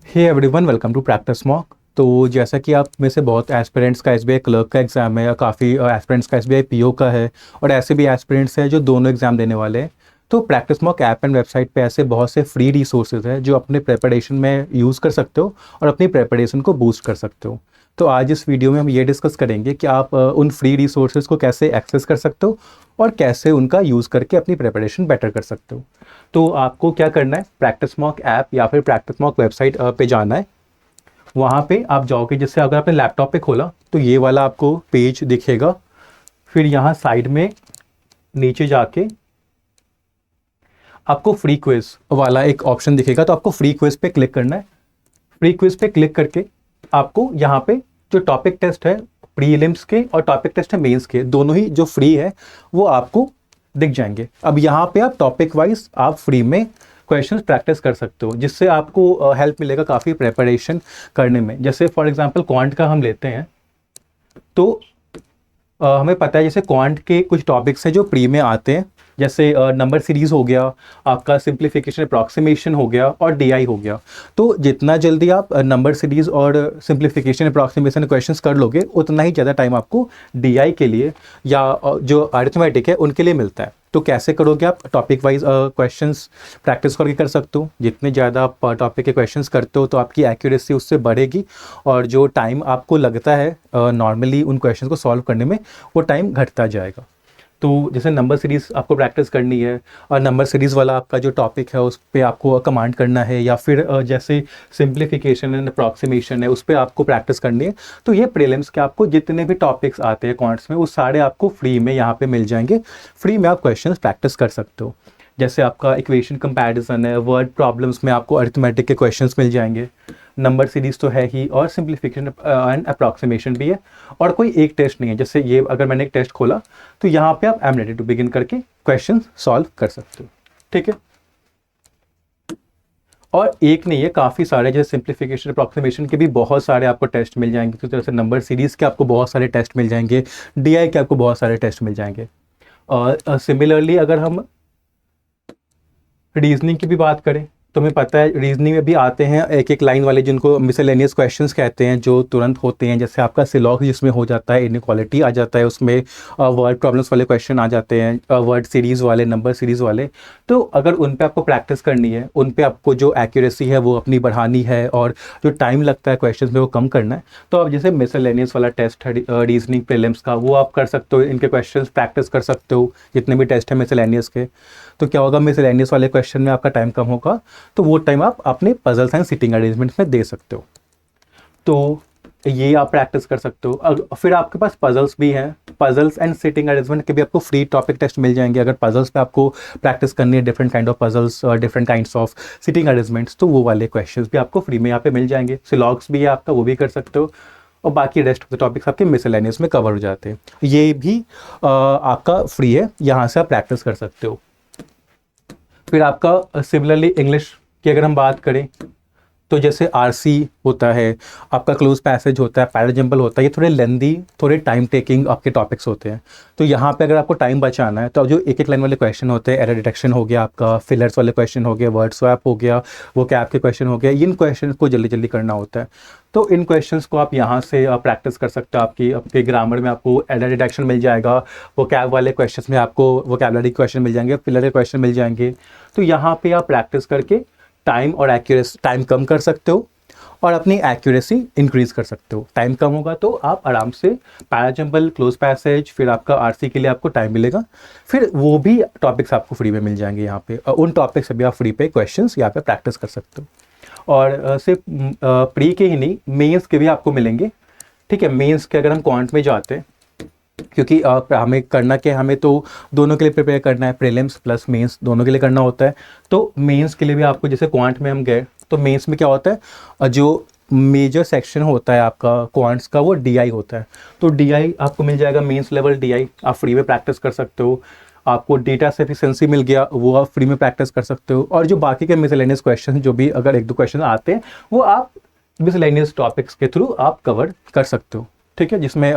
Hey everyone, welcome to practice mock. तो जैसा कि आप में से बहुत एस्पिरेंट्स का एसबीआई क्लर्क का एग्ज़ाम है, या काफ़ी एस्पिरेंट्स का एसबीआई पीओ का है, और ऐसे भी एस्पिरेंट्स हैं जो दोनों एग्ज़ाम देने वाले हैं। तो practice mock app and website पे ऐसे बहुत से फ्री रिसोर्सेज हैं जो अपने प्रिपरेशन में यूज़ कर सकते हो और अपनी प्रिपरेशन को बूस्ट कर सकते हो। तो आज इस वीडियो में हम ये डिस्कस करेंगे कि आप उन फ्री रिसोर्सेज को कैसे एक्सेस कर सकते हो और कैसे उनका यूज़ करके अपनी प्रिपरेशन बेटर कर सकते हो। तो आपको क्या करना है, प्रैक्टिस मॉक ऐप या फिर प्रैक्टिस मॉक वेबसाइट पे जाना है। वहाँ पे आप जाओगे, जैसे अगर आपने लैपटॉप पे खोला तो ये वाला आपको पेज दिखेगा। फिर यहाँ साइड में नीचे जाके आपको फ्री क्विज वाला एक ऑप्शन दिखेगा, तो आपको फ्री क्विज पे क्लिक करना है। फ्री क्विज पे क्लिक करके आपको यहाँ पे जो टॉपिक टेस्ट है प्रीलिम्स के और टॉपिक टेस्ट है मेंस के, दोनों ही जो फ्री है वो आपको दिख जाएंगे। अब यहाँ पे आप टॉपिक वाइज आप फ्री में क्वेश्चंस प्रैक्टिस कर सकते हो, जिससे आपको हेल्प मिलेगा काफ़ी प्रिपरेशन करने में। जैसे फॉर एग्जांपल क्वांट का हम लेते हैं, तो हमें पता है जैसे क्वांट के कुछ टॉपिक्स हैं जो प्री में आते हैं, जैसे नंबर सीरीज हो गया, आपका सिंप्लीफिकेशन अप्रॉक्सीमेशन हो गया और डीआई हो गया। तो जितना जल्दी आप नंबर सीरीज और सिंप्लीफिकेशन अप्रॉक्सीमेशन क्वेश्चंस कर लोगे, उतना ही ज़्यादा टाइम आपको डीआई के लिए या जो अरिथमेटिक है उनके लिए मिलता है। तो कैसे करोगे आप? टॉपिक वाइज क्वेश्चंस प्रैक्टिस करके कर सकते हो। जितने ज़्यादा आप टॉपिक के क्वेश्चंस करते हो तो आपकी एक्यूरेसी उससे बढ़ेगी, और जो टाइम आपको लगता है नॉर्मली उन क्वेश्चंस को सॉल्व करने में, वो टाइम घटता जाएगा। तो जैसे नंबर सीरीज़ आपको प्रैक्टिस करनी है और नंबर सीरीज़ वाला आपका जो टॉपिक है उस पे आपको कमांड करना है, या फिर जैसे सिंप्लीफिकेशन एंड अप्रॉक्सीमेशन है उस पे आपको प्रैक्टिस करनी है, तो ये प्रीलिम्स के आपको जितने भी टॉपिक्स आते हैं क्वांट्स में, वो सारे आपको फ्री में यहाँ पे मिल जाएंगे। फ्री में आप क्वेश्चंस प्रैक्टिस कर सकते हो। जैसे आपका इक्वेशन कंपैरिजन है, वर्ड प्रॉब्लम्स में आपको अरिथमेटिक के क्वेश्चंस मिल जाएंगे, नंबर सीरीज तो है ही, और सिंप्लीफिकेशन एंड अप्रॉक्सीमेशन भी है। और कोई एक टेस्ट नहीं है, जैसे ये अगर मैंने एक टेस्ट खोला तो यहाँ पे आप एम रेडी टू बिगिन करके क्वेश्चन सॉल्व कर सकते हो। ठीक है, और एक नहीं है, काफ़ी सारे, जैसे सिंप्लीफिकेशन अप्रॉक्सीमेशन के भी बहुत सारे आपको टेस्ट मिल जाएंगे, तो जैसे नंबर सीरीज के आपको बहुत सारे टेस्ट मिल जाएंगे, डीआई के आपको बहुत सारे टेस्ट मिल जाएंगे। और सिमिलरली अगर हम रीजनिंग की भी बात करें, तो हमें पता है रीजनिंग में भी आते हैं एक एक लाइन वाले, जिनको मिसलेनियस क्वेश्चंस कहते हैं, जो तुरंत होते हैं। जैसे आपका सिलॉग जिसमें हो जाता है, इनइक्वालिटी आ जाता है उसमें, वर्ड प्रॉब्लम्स वाले क्वेश्चन आ जाते हैं, वर्ड सीरीज़ वाले, नंबर सीरीज़ वाले। तो अगर उन पे आपको प्रैक्टिस करनी है, उन पे आपको जो एक्यूरेसी है वो अपनी बढ़ानी है, और जो टाइम लगता है क्वेश्चन में वो कम करना है, तो आप जैसे मिसलेनियस वाला टेस्ट है रीजनिंग प्रीलिम्स का, वो आप कर सकते हो। इनके क्वेश्चन प्रैक्टिस कर सकते हो, जितने भी टेस्ट है मिसलेनियस के। तो क्या होगा, मिसलेनियस वाले क्वेश्चन में आपका टाइम कम होगा, तो वो टाइम आप अपने पजल्स एंड सिटिंग अरेंजमेंट्स में दे सकते हो। तो ये आप प्रैक्टिस कर सकते हो। फिर आपके पास पजल्स भी हैं, पजल्स एंड सिटिंग अरेंजमेंट के भी आपको फ्री टॉपिक टेस्ट मिल जाएंगे। अगर पजल्स पे आपको प्रैक्टिस करनी है, डिफरेंट काइंड ऑफ पजल्स और different kinds of sitting arrangements, तो वो वाले क्वेश्चंस भी आपको फ्री में यहाँ पे मिल जाएंगे। सिलॉग्स भी है आपका, वो भी कर सकते हो, और बाकी रेस्ट ऑफ द टॉपिक्स आपके मिसलेनियस में कवर हो जाते हैं। ये भी आपका फ्री है, यहाँ से आप प्रैक्टिस कर सकते हो। फिर आपका सिमिलरली इंग्लिश की अगर हम बात करें, तो जैसे आरसी होता है, आपका क्लोज पैसेज होता है, पैराजम्बल होता है, ये थोड़े लेंदी, थोड़े टाइम टेकिंग आपके टॉपिक्स होते हैं। तो यहाँ पे अगर आपको टाइम बचाना है, तो जो एक एक लाइन वाले क्वेश्चन होते हैं, एरर डिटेक्शन हो गया आपका, फिलर्स वाले क्वेश्चन हो गए, वर्ड स्वैप हो गया, वो कैप के क्वेश्चन हो गए, इन क्वेश्चन को जल्दी जल्दी करना होता है। तो इन क्वेश्चंस को आप यहाँ से प्रैक्टिस कर सकते हो। आपके ग्रामर में आपको एरर डिटेक्शन मिल जाएगा, वो कैप वाले क्वेश्चंस में आपको वोकैबुलरी क्वेश्चन मिल जाएंगे, फिलर के क्वेश्चन मिल जाएंगे। तो यहाँ पे आप प्रैक्टिस करके टाइम और एक्यूरेसी, टाइम कम कर सकते हो और अपनी एक्यूरेसी इंक्रीज कर सकते हो। टाइम कम होगा तो आप आराम से पैराजम्बल, क्लोज पैसेज, फिर आपका आरसी के लिए आपको टाइम मिलेगा, फिर वो भी टॉपिक्स आपको फ्री में मिल जाएंगे यहाँ पे, और उन टॉपिक से भी आप फ्री पे क्वेश्चंस यहाँ पे प्रैक्टिस कर सकते हो। और सिर्फ प्री के ही नहीं, मेंस के भी आपको मिलेंगे। ठीक है, मेंस के अगर हम क्वांट में जाते हैं, क्योंकि हमें करना क्या है, हमें तो दोनों के लिए प्रिपेयर करना है, प्रीलिम्स प्लस मेंस दोनों के लिए करना होता है। तो मेंस के लिए भी आपको, जैसे क्वांट में हम गए, तो मेंस में क्या होता है, जो मेजर सेक्शन होता है आपका क्वांट्स का, वो डीआई होता है। तो डीआई आपको मिल जाएगा, मेंस लेवल डीआई आप फ्री में प्रैक्टिस कर सकते हो। आपको डेटा सफिशिएंसी मिल गया, वो आप फ्री में प्रैक्टिस कर सकते हो। और जो बाकी के मिसलेनियस क्वेश्चन, जो भी अगर एक दो क्वेश्चन आते हैं, वो आप मिसलेनियस टॉपिक्स के थ्रू आप कवर कर सकते हो। ठीक है, जिसमें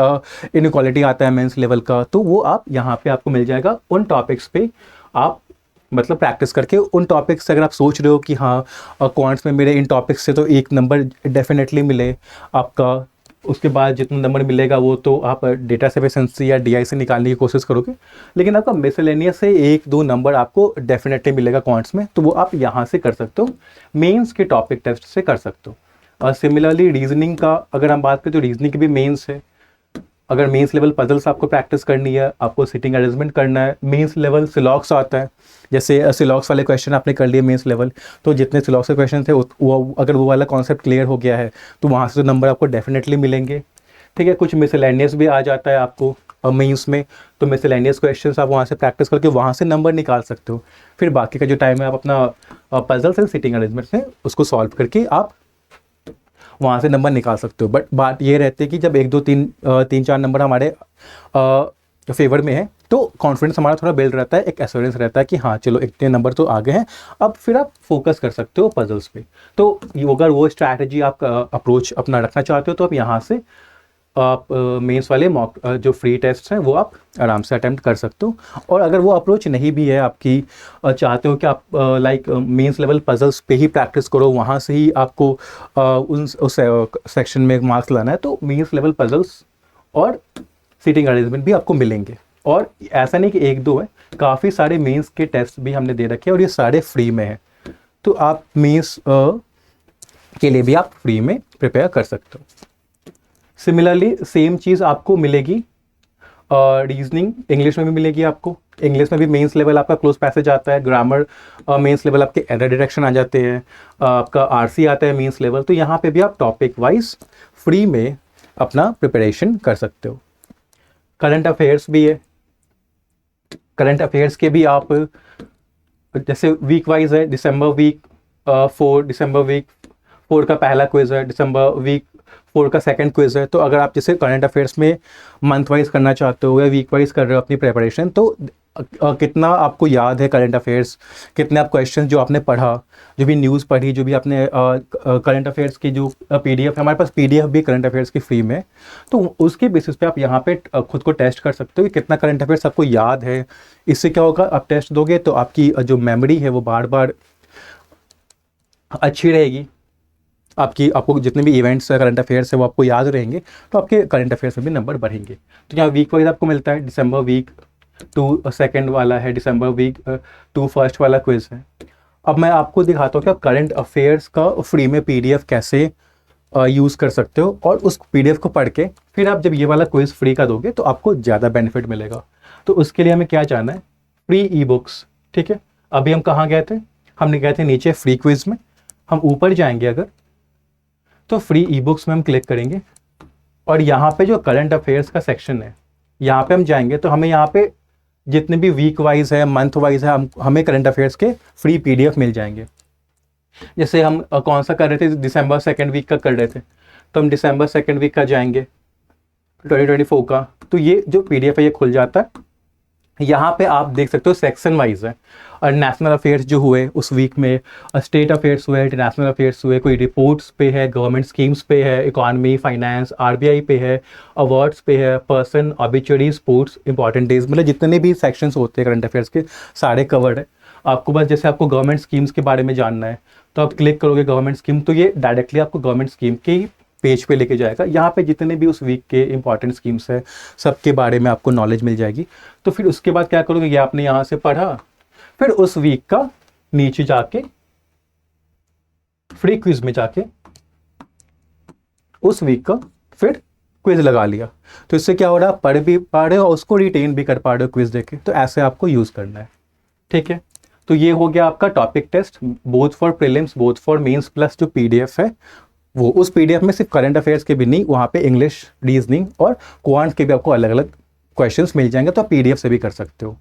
इनइक्वालिटी आता है मेंस लेवल का, तो वो आप यहाँ पे आपको मिल जाएगा। उन टॉपिक्स पे आप मतलब प्रैक्टिस करके उन टॉपिक्स से अगर आप सोच रहे हो कि हाँ क्वांट्स में मेरे इन टॉपिक्स से तो एक नंबर डेफिनेटली मिले आपका, उसके बाद जितना नंबर मिलेगा वो तो आप डेटा सफिशिएंसी या डीआई से निकालने की कोशिश करोगे, लेकिन आपका मिसलेनियस से 1-2 नंबर आपको डेफिनेटली मिलेगा क्वांट्स में, तो वो आप यहाँ से कर सकते हो, मेंस के टॉपिक टेस्ट से कर सकते हो। और सिमिलरली रीजनिंग का अगर हम बात करें तो रीजनिंग की भी मेंस है। अगर मेंस लेवल पजल्स आपको प्रैक्टिस करनी है, आपको सिटिंग अरेंजमेंट करना है, मेंस लेवल सिलॉक्स आता है, जैसे सिलॉक्स वाले क्वेश्चन आपने कर लिए मेंस लेवल, तो जितने सिलॉक्स के क्वेश्चन थे वो अगर वो वाला कॉन्सेप्ट क्लियर हो गया है तो वहाँ से तो नंबर आपको डेफिनेटली मिलेंगे। ठीक है, कुछ मिसलेनियस भी आ जाता है आपको मेंस में, तो मिसलेनियस क्वेश्चंस आप वहाँ से प्रैक्टिस करके वहाँ से नंबर निकाल सकते हो। फिर बाकी का जो टाइम है आप अपना पजल्स एंड सिटिंग अरेंजमेंट में उसको सॉल्व करके आप वहाँ से नंबर निकाल सकते हो। बट बात ये रहती है कि जब 1-2-3-4 नंबर हमारे फेवर में है तो कॉन्फिडेंस हमारा थोड़ा बिल्ड रहता है, एक एश्योरेंस रहता है कि हाँ चलो इतने नंबर तो आगे हैं, अब फिर आप फोकस कर सकते हो पजल्स पे। तो अगर वो स्ट्रैटेजी आप अप्रोच अपना रखना चाहते हो तो आप यहाँ से आप मेंस वाले मॉक जो फ्री टेस्ट हैं वो आप आराम से अटेम्प्ट कर सकते हो। और अगर वो अप्रोच नहीं भी है आपकी, चाहते हो कि आप लाइक मेंस लेवल पजल्स पे ही प्रैक्टिस करो, वहाँ से ही आपको उस सेक्शन में मार्क्स लाना है, तो मेंस लेवल पजल्स और सीटिंग अरेंजमेंट भी आपको मिलेंगे। और ऐसा नहीं कि 1-2 है, काफ़ी सारे मेंस के टेस्ट भी हमने दे रखे हैं और ये सारे फ्री में हैं, तो आप मेंस के लिए भी आप फ्री में प्रिपेयर कर सकते हो। सिमिलरली सेम चीज़ आपको मिलेगी रीजनिंग इंग्लिश में भी मिलेगी आपको। इंग्लिश में भी मेंस लेवल आपका क्लोज पैसेज आता है, ग्रामर मेंस लेवल आपके एरर डिटेक्शन आ जाते हैं, आपका आरसी आता है मेंस लेवल, तो यहाँ पे भी आप टॉपिक वाइज फ्री में अपना प्रिपरेशन कर सकते हो। करंट अफेयर्स भी है, करंट अफेयर्स के भी आप जैसे वीक वाइज है, दिसंबर वीक 4 का पहला क्विज है, दिसंबर वीक 4 का सेकंड क्विज है। तो अगर आप जैसे करंट अफेयर्स में मंथ वाइज करना चाहते हो या वीक वाइज कर रहे हो अपनी प्रिपरेशन, तो कितना आपको याद है करंट अफेयर्स, कितने आप क्वेश्चन जो आपने पढ़ा, जो भी न्यूज़ पढ़ी, जो भी आपने करंट अफेयर्स की जो पीडीएफ है, हमारे पास पीडीएफ भी करंट अफेयर्स की फ्री में, तो उसके बेसिस पे आप यहाँ पे खुद को टेस्ट कर सकते हो कि कितना करंट अफेयर्स आपको याद है। इससे क्या होगा, आप टेस्ट दोगे तो आपकी जो मेमोरी है वो बार बार अच्छी रहेगी, आपको जितने भी इवेंट्स करंट अफेयर्स है वो आपको याद रहेंगे, तो आपके करंट अफेयर्स में भी नंबर बढ़ेंगे। तो यहाँ वीक वाइज आपको मिलता है, दिसंबर वीक 2 सेकंड वाला है, दिसंबर वीक 2 फर्स्ट वाला क्विज है। अब मैं आपको दिखाता हूँ कि आप करंट अफेयर्स का फ्री में पीडीएफ कैसे यूज़ कर सकते हो, और उस पीडीएफ को पढ़ के फिर आप जब ये वाला क्विज फ्री का दोगे तो आपको ज़्यादा बेनिफिट मिलेगा। तो उसके लिए हमें क्या जानना है, फ्री ई बुक्स। ठीक है, अभी हम कहाँ गए थे, हमने गए थे नीचे फ्री क्विज में, हम ऊपर जाएंगे अगर तो फ्री ई बुक्स में हम क्लिक करेंगे और यहाँ पे जो करंट अफेयर्स का सेक्शन है यहाँ पे हम जाएंगे, तो हमें यहाँ पे जितने भी वीक वाइज है, मंथ वाइज है, हमें करंट अफेयर्स के फ्री पीडीएफ मिल जाएंगे। जैसे हम कौन सा कर रहे थे, दिसंबर सेकेंड वीक का कर रहे थे, तो हम दिसंबर सेकेंड वीक का जाएंगे 2024 का, तो ये जो पीडीएफ है ये खुल जाता है। यहाँ पे आप देख सकते हो सेक्शन वाइज है, और नेशनल अफेयर्स जो हुए उस वीक में, स्टेट अफेयर्स हुए, इंटरनेशनल अफेयर्स हुए, कोई रिपोर्ट्स पे है, गवर्नमेंट स्कीम्स पे है, इकोनॉमी फाइनेंस आरबीआई पे है, अवार्ड्स पे है, person obituary, sports important days, मतलब जितने भी सेक्शंस होते हैं करंट अफेयर्स के सारे कवर्ड है। आपको बस जैसे आपको गवर्नमेंट स्कीम्स के बारे में जानना है तो आप क्लिक करोगे गवर्नमेंट स्कीम, तो ये डायरेक्टली आपको गवर्नमेंट स्कीम की पेज पे लेके जाएगा। यहाँ पे जितने भी उस वीक के इंपॉर्टेंट स्कीम्स है सबके बारे में आपको नॉलेज मिल जाएगी। तो फिर उसके बाद क्या करोगे, ये आपने यहाँ से पढ़ा, फिर उस वीक का नीचे जाके फ्री क्विज में जाके उस वीक का फिर क्विज लगा लिया, तो इससे क्या हो रहा है, पढ़ भी पा रहे हो और उसको रिटेन भी कर पा रहे हो क्विज देके। तो ऐसे आपको यूज करना है। ठीक है, तो ये हो गया आपका topic test, both for prelims both for mains, plus जो पीडीएफ है वो उस पीडीएफ में सिर्फ करंट अफेयर्स के भी नहीं, वहाँ पे इंग्लिश, रीजनिंग और क्वांट के भी आपको अलग अलग क्वेश्चंस मिल जाएंगे, तो आप पीडीएफ से भी कर सकते हो।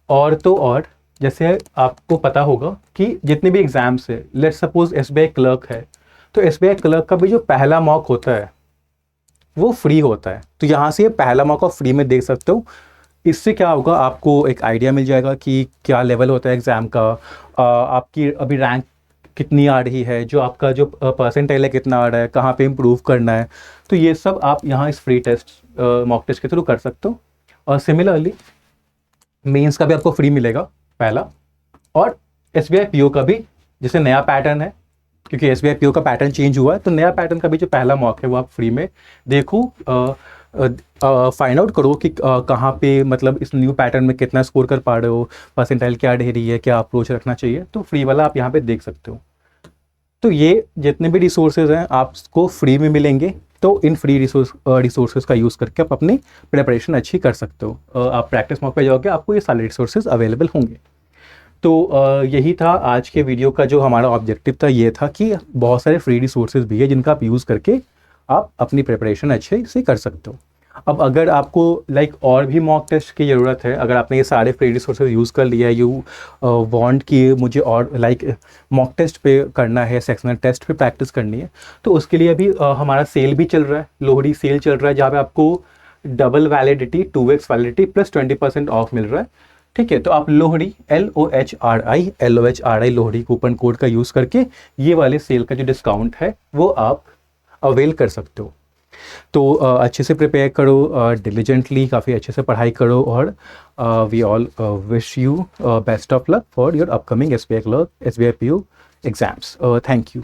और तो और जैसे आपको पता होगा कि जितने भी एग्जाम्स है, लेट्स सपोज एसबीआई क्लर्क है, तो एसबीआई क्लर्क का भी जो पहला मॉक होता है वो फ्री होता है, तो यहाँ से ये पहला मॉक आप फ्री में देख सकते हो। इससे क्या होगा, आपको एक आइडिया मिल जाएगा कि क्या लेवल होता है एग्ज़ाम का, आपकी अभी रैंक कितनी आ रही है, जो आपका जो परसेंटाइल है कितना आ रहा है, कहाँ पे इम्प्रूव करना है, तो ये सब आप यहाँ इस फ्री टेस्ट मॉक टेस्ट के थ्रू कर सकते हो। और सिमिलरली मेंस का भी आपको फ्री मिलेगा पहला, और SBI PO का भी जैसे नया पैटर्न है, क्योंकि SBI PO का पैटर्न चेंज हुआ है, तो नया पैटर्न का भी जो पहला मॉक है वो आप फ्री में देखो, फाइंड आउट करो कि कहाँ पे मतलब इस न्यू पैटर्न में कितना स्कोर कर पा रहे हो, परसेंटाइल क्या दे रही है, क्या अप्रोच रखना चाहिए, तो फ्री वाला आप यहाँ पे देख सकते हो। तो ये जितने भी रिसोर्सेज हैं आपको फ्री में मिलेंगे, तो इन फ्री रिसोर्सेज का यूज़ करके आप अपनी प्रिपरेशन अच्छी कर सकते हो। आप प्रैक्टिस मॉक पे जाओगे, आपको ये सारे रिसोर्सेज अवेलेबल होंगे। तो यही था आज के वीडियो का जो हमारा ऑब्जेक्टिव था, ये था कि बहुत सारे फ्री रिसोर्सेज भी है जिनका आप यूज़ करके आप अपनी प्रिपरेशन अच्छे से कर सकते हो। अब अगर आपको और भी मॉक टेस्ट की ज़रूरत है, अगर आपने ये सारे फ्री रिसोर्सेज यूज़ कर लिया है, यू वांट कि मुझे और मॉक टेस्ट पे करना है, सेक्शनल टेस्ट पे प्रैक्टिस करनी है, तो उसके लिए अभी हमारा सेल भी चल रहा है, लोहड़ी सेल चल रहा है, जहाँ पे आपको double validity 2x validity plus 20% of मिल रहा है। ठीक है, तो आप Lohri LOHRI Lohri coupon code का यूज़ करके ये वाले सेल का जो डिस्काउंट है वो आप अवेल कर सकते हो। तो अच्छे से प्रिपेयर करो, डिलीजेंटली काफ़ी अच्छे से पढ़ाई करो, और we all wish you best of luck for your upcoming SBI PO exams. Thank you.